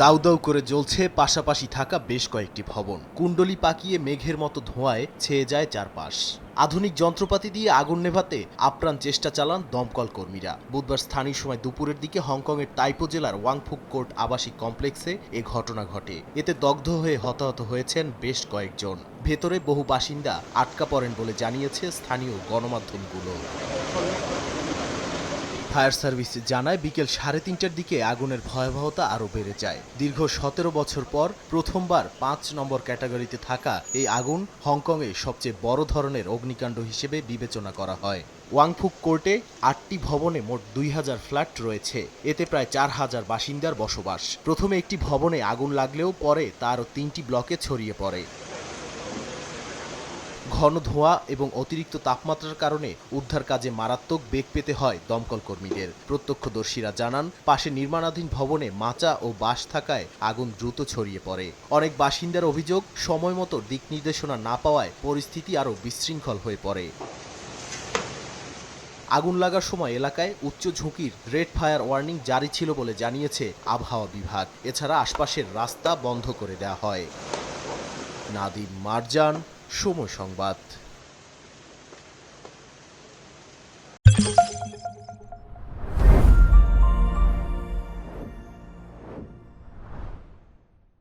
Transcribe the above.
দাউ দাউ করে জ্বলছে পাশাপাশি থাকা বেশ কয়েকটি ভবন। কুণ্ডলি পাকিয়ে মেঘের মতো ধোঁয়ায় ছেয়ে যায় চারপাশ। আধুনিক যন্ত্রপাতি দিয়ে আগুন নেভাতে আপ্রাণ চেষ্টা চালান দমকল কর্মীরা। বুধবার স্থানীয় সময় দুপুরের দিকে হংকংয়ের তাইপো জেলার ওয়াংফুক কোর্ট আবাসিক কমপ্লেক্সে এ ঘটনা ঘটে। এতে দগ্ধ হয়ে হতাহত হয়েছেন বেশ কয়েকজন। ভেতরে বহু বাসিন্দা আটকা পড়েন বলে জানিয়েছে স্থানীয় গণমাধ্যমগুলো। ফায়ার সার্ভিস জানায় বিকেল 3:30টার দিকে আগুনের ভয়াবহতা আরও বেড়ে যায়। দীর্ঘ 17 বছর পর প্রথমবার 5 নম্বর ক্যাটাগরিতে থাকা এই আগুন হংকংয়ে সবচেয়ে বড় ধরনের অগ্নিকাণ্ড হিসেবে বিবেচনা করা হয়। ওয়াংফুক কোর্টে 8টি ভবনে মোট 2000 ফ্ল্যাট রয়েছে। এতে প্রায় 4000 বাসিন্দার বসবাস। প্রথমে একটি ভবনে আগুন লাগলেও পরে তা আরও 3টি ব্লকে ছড়িয়ে পড়ে। ঘন ধোঁয়া এবং অতিরিক্ত তাপমাত্রার কারণে উদ্ধার কাজে মারাত্মক বেগ পেতে হয় দমকল কর্মীদের। প্রত্যক্ষদর্শীরা জানান, পাশে নির্মাণাধীন ভবনে মাচা ও বাঁশ থাকায় আগুন দ্রুত ছড়িয়ে পড়ে। অনেক বাসিন্দার অভিযোগ, সময়মতো দিক নির্দেশনা না পাওয়ায় পরিস্থিতি আরও বিশৃঙ্খল হয়ে পড়ে। আগুন লাগার সময় এলাকায় উচ্চ ঝুঁকির রেড ফায়ার ওয়ার্নিং জারি ছিল বলে জানিয়েছে আবহাওয়া বিভাগ। এছাড়া আশপাশের রাস্তা বন্ধ করে দেওয়া হয়। নাদিম মারজান, সময় সংবাদ।